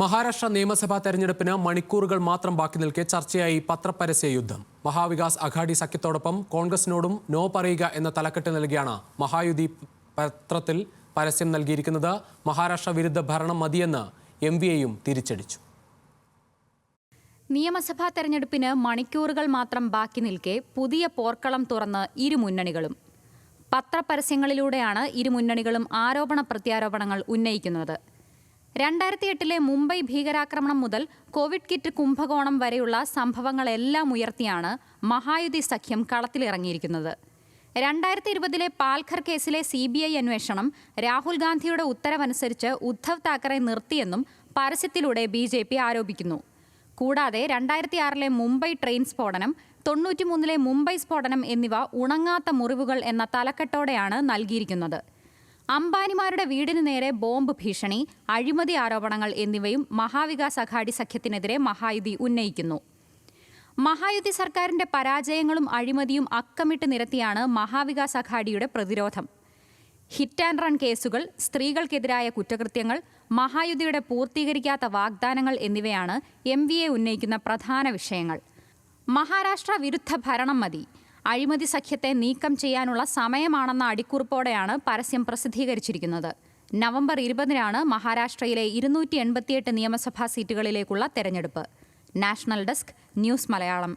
മഹാരാഷ്ട്ര നിയമസഭാ തെരഞ്ഞെടുപ്പിന് മണിക്കൂറുകൾ മാത്രം ബാക്കി നിൽക്കെ ചർച്ചയായി പത്രപരസ്യ യുദ്ധം. മഹാവികാസ് അഘാടി സഖ്യത്തോടൊപ്പം കോൺഗ്രസിനോടും നോ പറയുക എന്ന തലക്കെട്ട് നൽകിയാണ് മഹായുതി പത്രത്തിൽ പരസ്യം നൽകിയിരിക്കുന്നത്. മഹാരാഷ്ട്ര വിരുദ്ധ ഭരണം മതിയെന്ന് MVAയും തിരിച്ചടിച്ചു. നിയമസഭാ തെരഞ്ഞെടുപ്പിന് മണിക്കൂറുകൾ മാത്രം ബാക്കി നിൽക്കെ പുതിയ പോർക്കളം തുറന്ന് ഇരുമുന്നണികളും. പത്രപരസ്യങ്ങളിലൂടെയാണ് ഇരുമുന്നണികളും ആരോപണ പ്രത്യാരോപണങ്ങൾ ഉന്നയിക്കുന്നത്. 2008 മുംബൈ ഭീകരാക്രമണം മുതൽ കോവിഡ് കിറ്റ് കുംഭകോണം വരെയുള്ള സംഭവങ്ങളെല്ലാം ഉയർത്തിയാണ് മഹായുതി സഖ്യം കളത്തിലിറങ്ങിയിരിക്കുന്നത്. 2020 പാൽഘർ കേസിലെ CBI അന്വേഷണം രാഹുൽ ഗാന്ധിയുടെ ഉത്തരവനുസരിച്ച് ഉദ്ധവ് താക്കറെ നിർത്തിയെന്നും പരസ്യത്തിലൂടെ BJP ആരോപിക്കുന്നു. കൂടാതെ 2006 മുംബൈ ട്രെയിൻ സ്ഫോടനം, 93 മുംബൈ സ്ഫോടനം എന്നിവ ഉണങ്ങാത്ത മുറിവുകൾ എന്ന തലക്കെട്ടോടെയാണ് നൽകിയിരിക്കുന്നത്. അംബാനിമാരുടെ വീടിന് നേരെ ബോംബ് ഭീഷണി, അഴിമതി ആരോപണങ്ങൾ എന്നിവയും മഹാവികാസ് അഘാടി സഖ്യത്തിനെതിരെ മഹായുതി ഉന്നയിക്കുന്നു. മഹായുതി സർക്കാരിന്റെ പരാജയങ്ങളും അഴിമതിയും അക്കമിട്ട് നിരത്തിയാണ് മഹാവികാസ് അഘാടിയുടെ പ്രതിരോധം. ഹിറ്റ് ആൻഡ് റൺ കേസുകൾ, സ്ത്രീകൾക്കെതിരായ കുറ്റകൃത്യങ്ങൾ, മഹായുതിയുടെ പൂർത്തീകരിക്കാത്ത വാഗ്ദാനങ്ങൾ എന്നിവയാണ് MVA ഉന്നയിക്കുന്ന പ്രധാന വിഷയങ്ങൾ. മഹാരാഷ്ട്ര വിരുദ്ധ ഭരണം മതി, അഴിമതി സഖ്യത്തെ നീക്കം ചെയ്യാനുള്ള സമയമാണെന്ന അടിക്കുറിപ്പോടെയാണ് പരസ്യം പ്രസിദ്ധീകരിച്ചിരിക്കുന്നത്. നവംബർ 20 മഹാരാഷ്ട്രയിലെ 288 നിയമസഭാ സീറ്റുകളിലേക്കുള്ള തെരഞ്ഞെടുപ്പ്. National desk, news Malayalam.